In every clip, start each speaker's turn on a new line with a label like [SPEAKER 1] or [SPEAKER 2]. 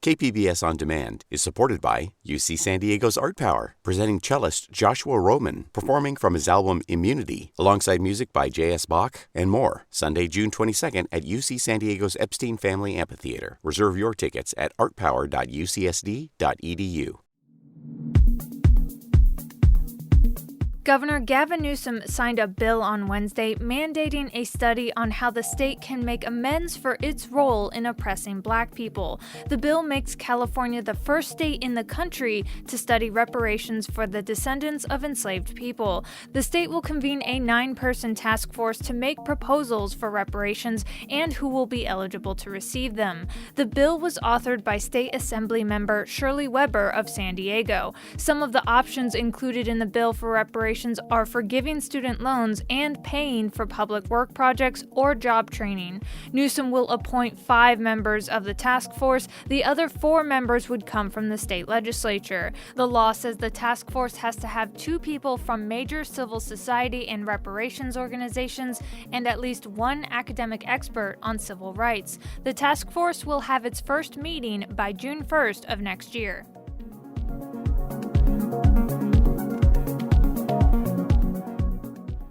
[SPEAKER 1] KPBS On Demand is supported by UC San Diego's Art Power, presenting cellist Joshua Roman, performing from his album Immunity, alongside music by J.S. Bach and more, Sunday, June 22nd at UC San Diego's Epstein Family Amphitheater. Reserve your tickets at artpower.ucsd.edu.
[SPEAKER 2] Governor Gavin Newsom signed a bill on Wednesday mandating a study on how the state can make amends for its role in oppressing Black people. The bill makes California the first state in the country to study reparations for the descendants of enslaved people. The state will convene a 9-person task force to make proposals for reparations and who will be eligible to receive them. The bill was authored by State Assembly member Shirley Weber of San Diego. Some of the options included in the bill for reparations are forgiving student loans and paying for public work projects or job training. Newsom will appoint 5 members of the task force. The other 4 members would come from the state legislature. The law says the task force has to have 2 people from major civil society and reparations organizations and at least 1 academic expert on civil rights. The task force will have its first meeting by June 1st of next year.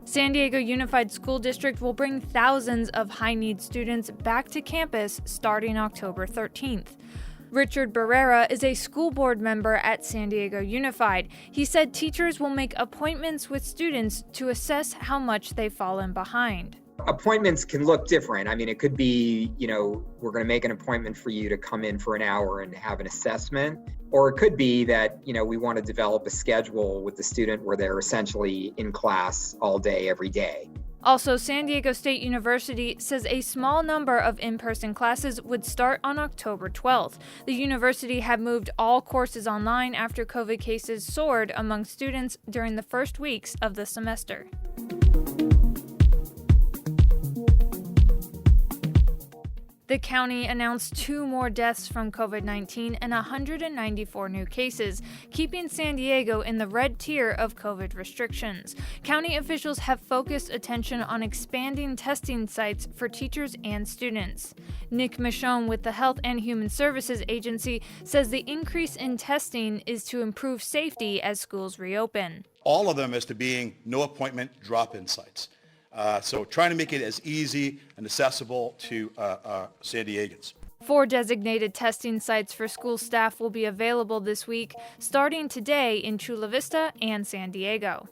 [SPEAKER 2] San Diego Unified School District will bring thousands of high-need students back to campus starting October 13th. Richard Barrera is a school board member at San Diego Unified. He said teachers will make appointments with students to assess how much they've fallen behind.
[SPEAKER 3] Appointments can look different. I mean, it could be, we're going to make an appointment for you to come in for an hour and have an assessment. Or it could be that, we want to develop a schedule with the student where they're essentially in class all day, every day.
[SPEAKER 2] Also, San Diego State University says a small number of in-person classes would start on October 12th. The university had moved all courses online after COVID cases soared among students during the first weeks of the semester. The county announced 2 more deaths from COVID-19 and 194 new cases, keeping San Diego in the red tier of COVID restrictions. County officials have focused attention on expanding testing sites for teachers and students. Nick Michon with the Health and Human Services Agency says the increase in testing is to improve safety as schools reopen.
[SPEAKER 4] All of them as to being no appointment drop-in sites. So trying to make it as easy and accessible to San Diegans.
[SPEAKER 2] 4 designated testing sites for school staff will be available this week, starting today in Chula Vista and San Diego.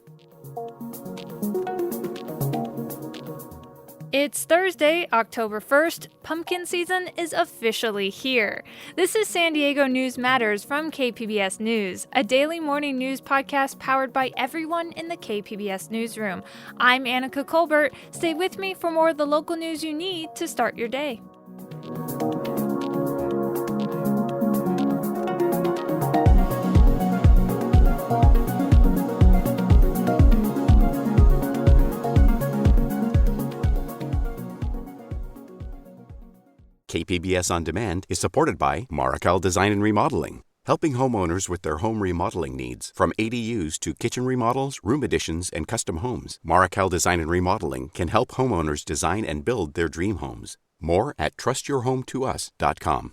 [SPEAKER 2] It's Thursday, October 1st. Pumpkin season is officially here. This is San Diego News Matters from KPBS News, a daily morning news podcast powered by everyone in the KPBS newsroom. I'm Annika Colbert. Stay with me for more of the local news you need to start your day.
[SPEAKER 1] KPBS On Demand is supported by Marrokal Design and Remodeling, helping homeowners with their home remodeling needs. From ADUs to kitchen remodels, room additions, and custom homes, Marrokal Design and Remodeling can help homeowners design and build their dream homes. More at trustyourhometous.com.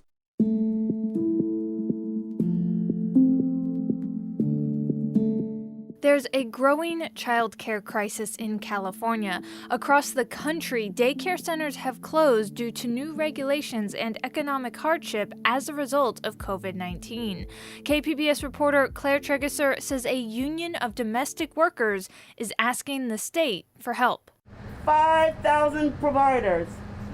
[SPEAKER 2] There's a growing childcare crisis in California. Across the country, daycare centers have closed due to new regulations and economic hardship as a result of COVID-19. KPBS reporter Claire Tregeser says a union of domestic workers is asking the state for help.
[SPEAKER 5] 5,000 providers.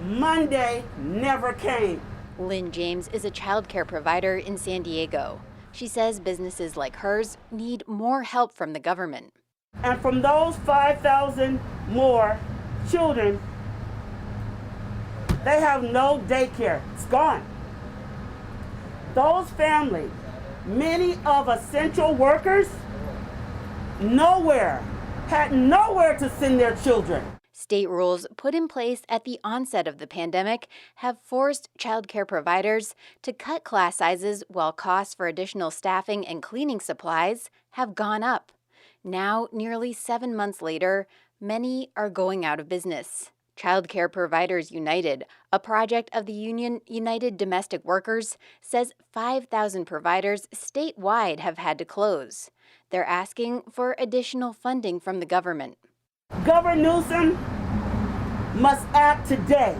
[SPEAKER 5] Monday never came.
[SPEAKER 6] Lynn James is a childcare provider in San Diego. She says businesses like hers need more help from the government.
[SPEAKER 5] And from those 5,000 more children, they have no daycare. It's gone. Those families, many of essential workers, had nowhere to send their children.
[SPEAKER 6] State rules put in place at the onset of the pandemic have forced childcare providers to cut class sizes while costs for additional staffing and cleaning supplies have gone up. Now, nearly 7 months later, many are going out of business. Childcare Providers United, a project of the union United Domestic Workers, says 5,000 providers statewide have had to close. They're asking for additional funding from the government.
[SPEAKER 5] Governor Newsom must act today.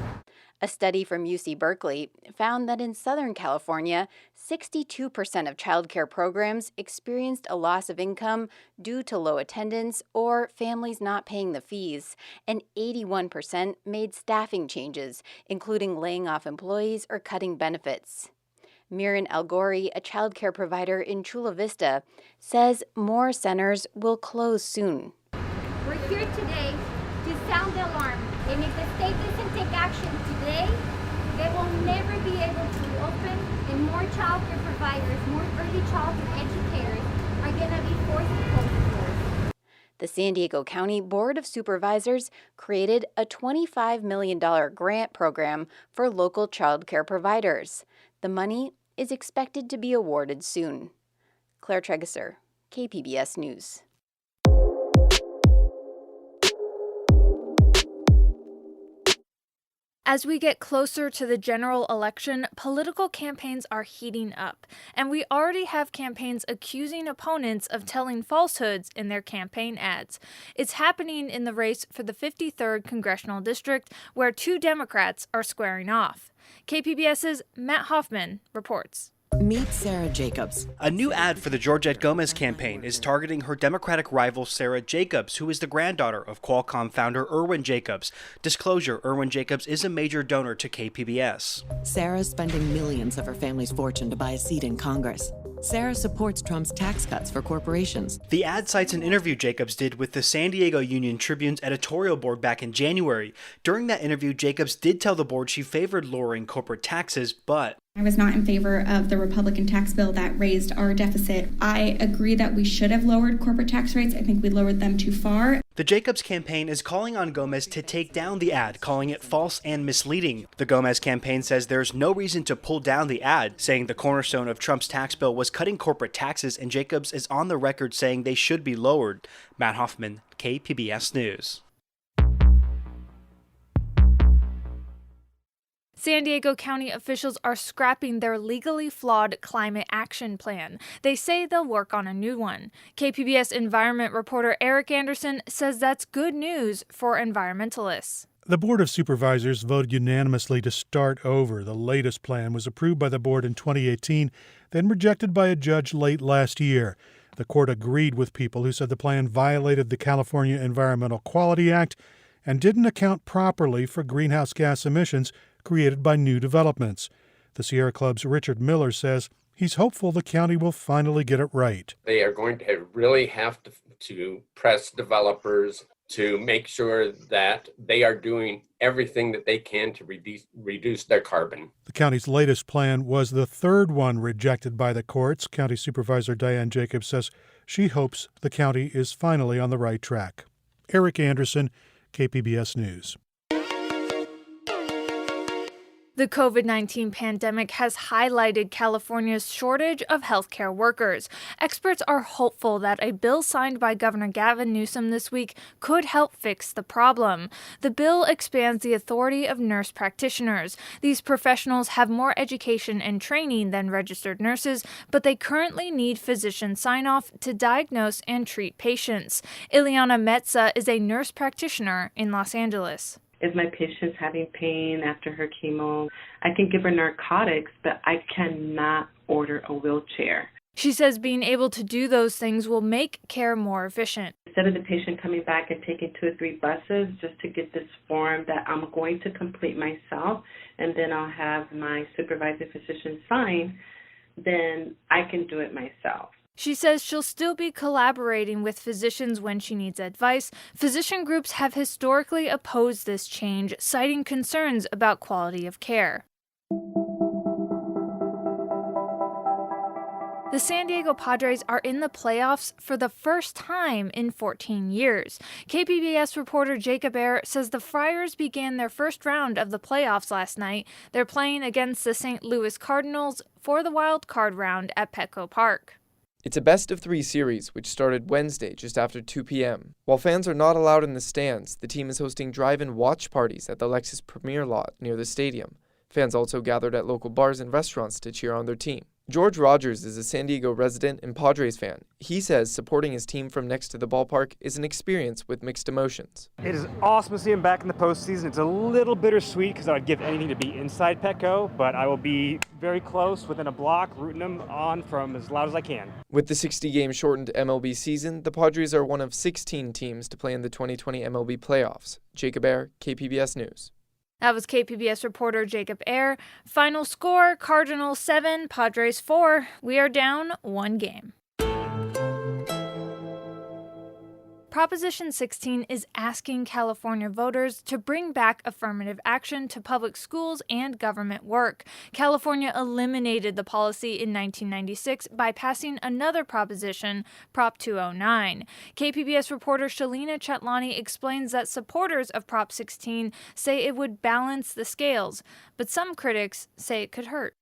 [SPEAKER 6] A study from UC Berkeley found that in Southern California, 62% of childcare programs experienced a loss of income due to low attendance or families not paying the fees, and 81% made staffing changes, including laying off employees or cutting benefits. Miran Algori, a childcare provider in Chula Vista, says more centers will close soon.
[SPEAKER 7] We're here today to sound the alarm, and if the state doesn't take action today, they will never be able to reopen, and more childcare providers, more early childhood educators are going to be forced to close the doors.
[SPEAKER 6] The San Diego County Board of Supervisors created a $25 million grant program for local childcare providers. The money is expected to be awarded soon. Claire Tregesser, KPBS News.
[SPEAKER 2] As we get closer to the general election, political campaigns are heating up, and we already have campaigns accusing opponents of telling falsehoods in their campaign ads. It's happening in the race for the 53rd Congressional District, where two Democrats are squaring off. KPBS's Matt Hoffman reports.
[SPEAKER 8] Meet Sarah Jacobs.
[SPEAKER 9] A new ad for the Georgette Gomez campaign is targeting her Democratic rival Sarah Jacobs, who is the granddaughter of Qualcomm founder Irwin Jacobs. Disclosure, Irwin Jacobs is a major donor to KPBS.
[SPEAKER 8] Sarah's spending millions of her family's fortune to buy a seat in Congress. Sarah supports Trump's tax cuts for corporations.
[SPEAKER 9] The ad cites an interview Jacobs did with the San Diego Union Tribune's editorial board back in January. During that interview, Jacobs did tell the board she favored lowering corporate taxes, but
[SPEAKER 10] I was not in favor of the Republican tax bill that raised our deficit. I agree that we should have lowered corporate tax rates. I think we lowered them too far.
[SPEAKER 9] The Jacobs campaign is calling on Gomez to take down the ad, calling it false and misleading. The Gomez campaign says there's no reason to pull down the ad, saying the cornerstone of Trump's tax bill was cutting corporate taxes, and Jacobs is on the record saying they should be lowered. Matt Hoffman, KPBS News.
[SPEAKER 2] San Diego County officials are scrapping their legally flawed climate action plan. They say they'll work on a new one. KPBS environment reporter Eric Anderson says that's good news for environmentalists.
[SPEAKER 11] The Board of Supervisors voted unanimously to start over. The latest plan was approved by the board in 2018, then rejected by a judge late last year. The court agreed with people who said the plan violated the California Environmental Quality Act and didn't account properly for greenhouse gas emissions created by new developments. The Sierra Club's Richard Miller says he's hopeful the county will finally get it right.
[SPEAKER 12] They are going to really have to press developers to make sure that they are doing everything that they can to reduce their carbon.
[SPEAKER 11] The county's latest plan was the third one rejected by the courts. County Supervisor Diane Jacobs says she hopes the county is finally on the right track. Eric Anderson, KPBS News.
[SPEAKER 2] The COVID-19 pandemic has highlighted California's shortage of healthcare workers. Experts are hopeful that a bill signed by Governor Gavin Newsom this week could help fix the problem. The bill expands the authority of nurse practitioners. These professionals have more education and training than registered nurses, but they currently need physician sign-off to diagnose and treat patients. Ileana Metza is a nurse practitioner in Los Angeles.
[SPEAKER 13] If my patient's having pain after her chemo, I can give her narcotics, but I cannot order a wheelchair.
[SPEAKER 2] She says being able to do those things will make care more efficient.
[SPEAKER 13] Instead of the patient coming back and taking 2 or 3 buses just to get this form that I'm going to complete myself, and then I'll have my supervising physician sign, then I can do it myself.
[SPEAKER 2] She says she'll still be collaborating with physicians when she needs advice. Physician groups have historically opposed this change, citing concerns about quality of care. The San Diego Padres are in the playoffs for the first time in 14 years. KPBS reporter Jacob Ayer says the Friars began their first round of the playoffs last night. They're playing against the St. Louis Cardinals for the wild card round at Petco Park.
[SPEAKER 14] It's a best-of-3 series, which started Wednesday just after 2 p.m. While fans are not allowed in the stands, the team is hosting drive-in watch parties at the Lexus Premier lot near the stadium. Fans also gathered at local bars and restaurants to cheer on their team. George Rogers is a San Diego resident and Padres fan. He says supporting his team from next to the ballpark is an experience with mixed emotions.
[SPEAKER 15] It is awesome to see him back in the postseason. It's a little bittersweet because I'd give anything to be inside Petco, but I will be very close within a block, rooting them on from as loud as I can.
[SPEAKER 14] With the 60-game shortened MLB season, the Padres are one of 16 teams to play in the 2020 MLB playoffs. Jacob Ayer, KPBS News.
[SPEAKER 2] That was KPBS reporter Jacob Ayer. Final score, Cardinals 7, Padres 4. We are down 1 game. Proposition 16 is asking California voters to bring back affirmative action to public schools and government work. California eliminated the policy in 1996 by passing another proposition, Prop 209. KPBS reporter Shalina Chatlani explains that supporters of Prop 16 say it would balance the scales, but some critics say it could hurt.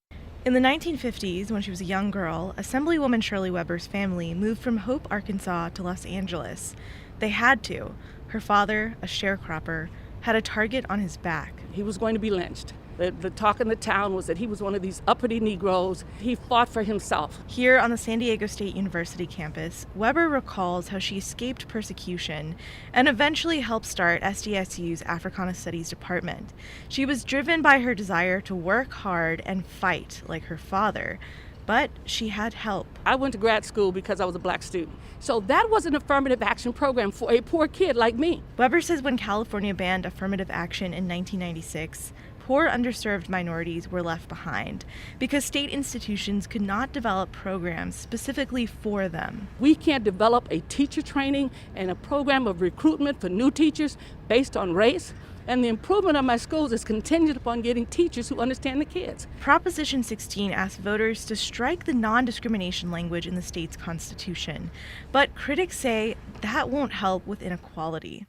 [SPEAKER 16] In the 1950s, when she was a young girl, Assemblywoman Shirley Weber's family moved from Hope, Arkansas to Los Angeles. They had to. Her father, a sharecropper, had a target on his back.
[SPEAKER 5] He was going to be lynched. The talk in the town was that he was one of these uppity Negroes. He fought for himself.
[SPEAKER 16] Here on the San Diego State University campus, Weber recalls how she escaped persecution and eventually helped start SDSU's Africana Studies department. She was driven by her desire to work hard and fight like her father. But she had help.
[SPEAKER 5] I went to grad school because I was a black student. So that was an affirmative action program for a poor kid like me.
[SPEAKER 16] Weber says when California banned affirmative action in 1996, poor underserved minorities were left behind because state institutions could not develop programs specifically for them.
[SPEAKER 5] We can't develop a teacher training and a program of recruitment for new teachers based on race. And the improvement of my schools is contingent upon getting teachers who understand the kids.
[SPEAKER 16] Proposition 16 asks voters to strike the non-discrimination language in the state's constitution. But critics say that won't help with inequality.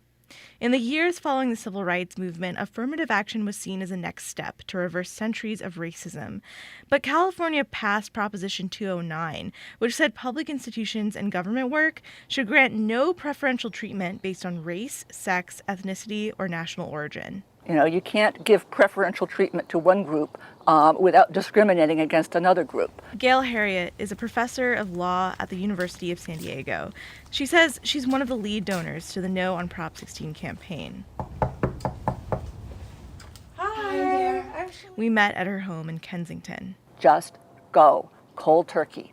[SPEAKER 16] In the years following the civil rights movement, affirmative action was seen as a next step to reverse centuries of racism. But California passed Proposition 209, which said public institutions and government work should grant no preferential treatment based on race, sex, ethnicity, or national origin.
[SPEAKER 17] You know, you can't give preferential treatment to one group without discriminating against another group.
[SPEAKER 16] Gail Harriet is a professor of law at the University of San Diego. She says she's one of the lead donors to the No on Prop 16 campaign.
[SPEAKER 17] Hi there.
[SPEAKER 16] We met at her home in Kensington.
[SPEAKER 17] Just go cold turkey.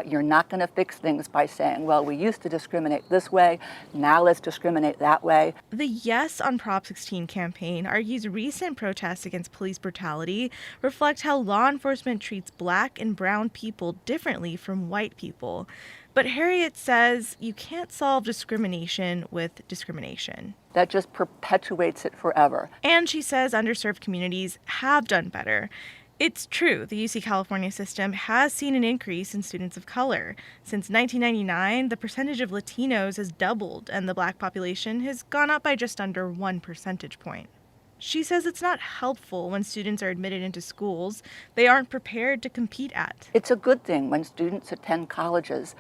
[SPEAKER 17] You're not going to fix things by saying, well, we used to discriminate this way, now let's discriminate that way.
[SPEAKER 16] The Yes on Prop 16 campaign argues recent protests against police brutality reflect how law enforcement treats black and brown people differently from white people. But Harriet says you can't solve discrimination with discrimination.
[SPEAKER 17] That just perpetuates it forever.
[SPEAKER 16] And she says underserved communities have done better. It's true, the UC California system has seen an increase in students of color. Since 1999, the percentage of Latinos has doubled, and the black population has gone up by just under 1 percentage point. She says it's not helpful when students are admitted into schools they aren't prepared to compete at.
[SPEAKER 17] It's a good thing when students attend colleges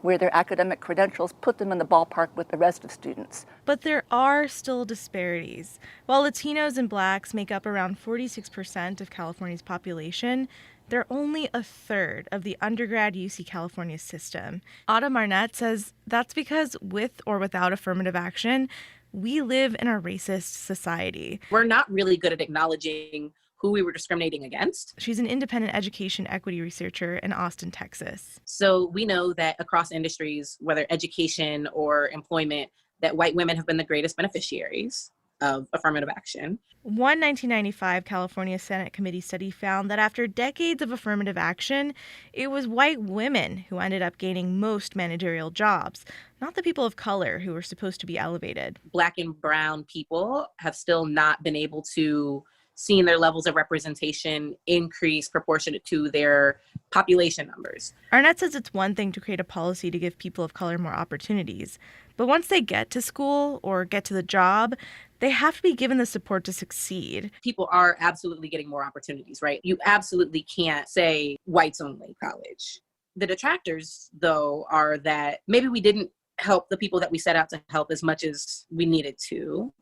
[SPEAKER 17] where their academic credentials put them in the ballpark with the rest of students.
[SPEAKER 16] But there are still disparities. While Latinos and blacks make up around 46% of California's population, they're only a third of the undergrad UC California system. Autumn Arnett says that's because with or without affirmative action, we live in a racist society.
[SPEAKER 18] We're not really good at acknowledging who we were discriminating against.
[SPEAKER 16] She's an independent education equity researcher in Austin, Texas.
[SPEAKER 18] So we know that across industries, whether education or employment, that white women have been the greatest beneficiaries of affirmative action.
[SPEAKER 16] One 1995 California Senate committee study found that after decades of affirmative action, it was white women who ended up gaining most managerial jobs, not the people of color who were supposed to be elevated.
[SPEAKER 18] Black and brown people have still not been able to see their levels of representation increase proportionate to their population numbers.
[SPEAKER 16] Arnett says it's one thing to create a policy to give people of color more opportunities, but once they get to school or get to the job, they have to be given the support to succeed.
[SPEAKER 18] People are absolutely getting more opportunities, right? You absolutely can't say whites only college. The detractors, though, are that maybe we didn't help the people that we set out to help as much as we needed to.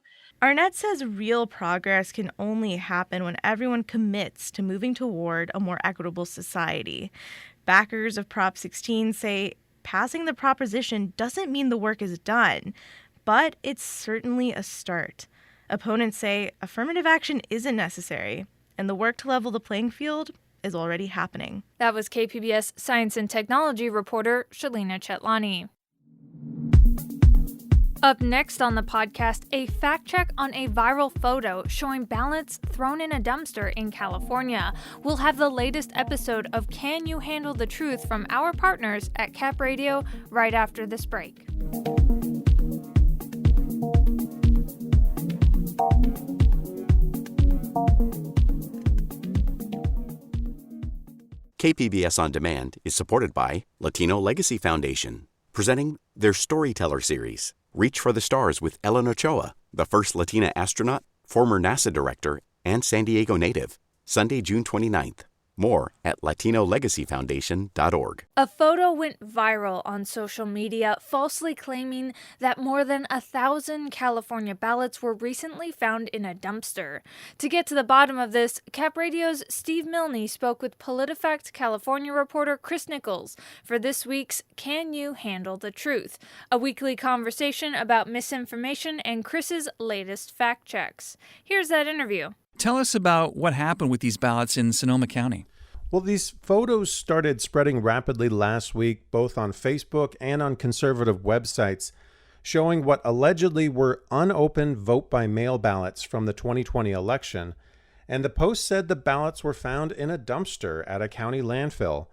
[SPEAKER 16] Arnett says real progress can only happen when everyone commits to moving toward a more equitable society. Backers of Prop 16 say passing the proposition doesn't mean the work is done, but it's certainly a start. Opponents say affirmative action isn't necessary, and the work to level the playing field is already happening.
[SPEAKER 2] That was KPBS science and technology reporter Shalina Chetlani. Up next on the podcast, a fact check on a viral photo showing ballots thrown in a dumpster in California. We'll have the latest episode of Can You Handle the Truth from our partners at Cap Radio right after this break.
[SPEAKER 1] KPBS On Demand is supported by Latino Legacy Foundation, presenting their Storyteller series, Reach for the Stars with Ellen Ochoa, the first Latina astronaut, former NASA director, and San Diego native, Sunday, June 29th. More at latinolegacyfoundation.org.
[SPEAKER 2] A photo went viral on social media, falsely claiming that more than 1,000 California ballots were recently found in a dumpster. To get to the bottom of this, Cap Radio's Steve Milne spoke with PolitiFact California reporter Chris Nichols for this week's Can You Handle the Truth?, a weekly conversation about misinformation and Chris's latest fact checks. Here's that interview.
[SPEAKER 19] Tell us about what happened with these ballots in Sonoma County.
[SPEAKER 20] Well, these photos started spreading rapidly last week, both on Facebook and on conservative websites, showing what allegedly were unopened vote-by-mail ballots from the 2020 election. And the post said the ballots were found in a dumpster at a county landfill.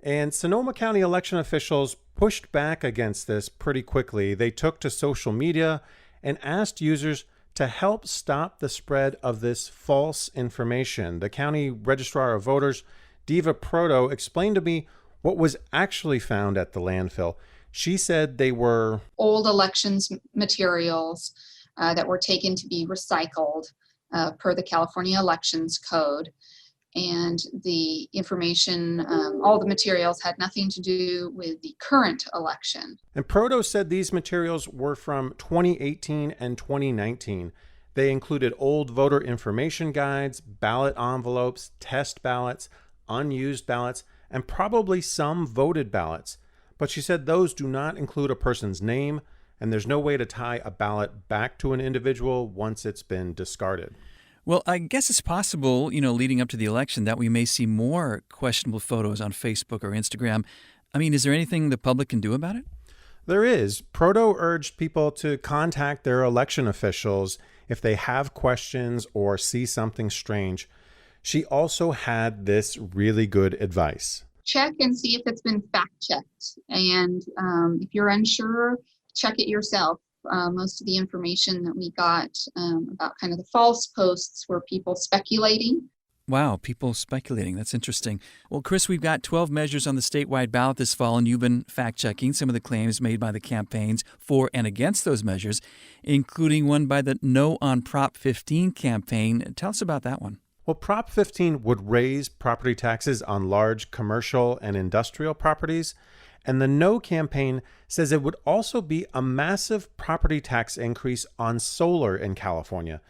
[SPEAKER 20] And Sonoma County election officials pushed back against this pretty quickly. They took to social media and asked users to help stop the spread of this false information. The county registrar of voters, Diva Proto, explained to me what was actually found at the landfill. She said they were
[SPEAKER 21] old elections materials that were taken to be recycled per the California Elections Code. And the information, all the materials had nothing to do with the current election.
[SPEAKER 20] And Proto said these materials were from 2018 and 2019. They included old voter information guides, ballot envelopes, test ballots, unused ballots, and probably some voted ballots. But she said those do not include a person's name, and there's no way to tie a ballot back to an individual once it's been discarded.
[SPEAKER 19] Well, I guess it's possible, leading up to the election that we may see more questionable photos on Facebook or Instagram. I mean, is there anything the public can do about it?
[SPEAKER 20] There is. Proto urged people to contact their election officials if they have questions or see something strange. She also had this really good advice.
[SPEAKER 21] Check and see if it's been fact-checked. And if you're unsure, check it yourself. Most of the information that we got about kind of the false posts were people speculating.
[SPEAKER 19] Wow, people speculating. That's interesting. Well, Chris, we've got 12 measures on the statewide ballot this fall, and you've been fact-checking some of the claims made by the campaigns for and against those measures, including one by the No on Prop 15 campaign. Tell us about that one.
[SPEAKER 20] Well, Prop 15 would raise property taxes on large commercial and industrial properties. And the No campaign says it would also be a massive property tax increase on solar in California.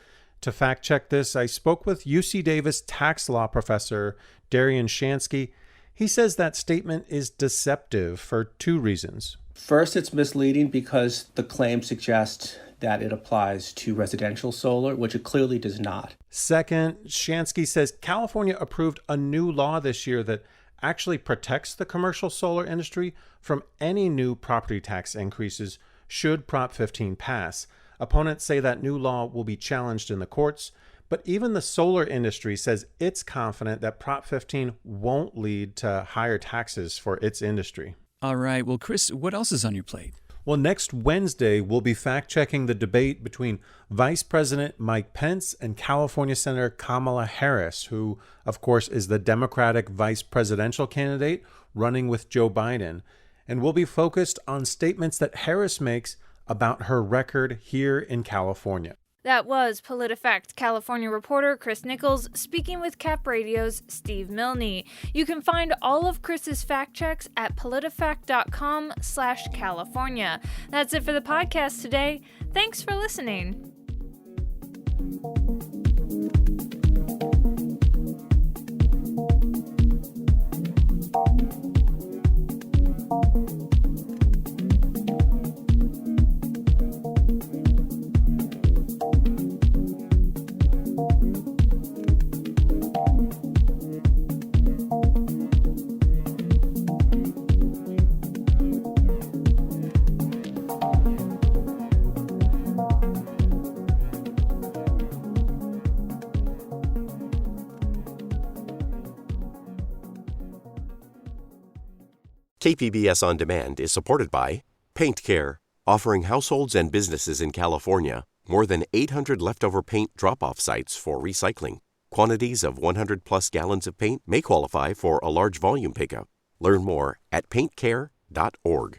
[SPEAKER 20] To fact check this, I spoke with UC Davis tax law professor Darian Shansky. He says that statement is deceptive for two reasons.
[SPEAKER 22] First, it's misleading because the claim suggests that it applies to residential solar, which it clearly does not.
[SPEAKER 20] Second, Shansky says California approved a new law this year that actually protects the commercial solar industry from any new property tax increases should Prop 15 pass. Opponents say that new law will be challenged in the courts, but even the solar industry says it's confident that Prop 15 won't lead to higher taxes for its industry.
[SPEAKER 19] All right. Well, Chris, what else is on your plate?
[SPEAKER 20] Well, next Wednesday, we'll be fact-checking the debate between Vice President Mike Pence and California Senator Kamala Harris, who, of course, is the Democratic vice presidential candidate running with Joe Biden. And we'll be focused on statements that Harris makes about her record here in California.
[SPEAKER 2] That was PolitiFact California reporter Chris Nichols speaking with Cap Radio's Steve Milne. You can find all of Chris's fact checks at politifact.com/California. That's it for the podcast today. Thanks for listening.
[SPEAKER 1] KPBS On Demand is supported by Paint Care, offering households and businesses in California more than 800 leftover paint drop-off sites for recycling. Quantities of 100-plus gallons of paint may qualify for a large volume pickup. Learn more at paintcare.org.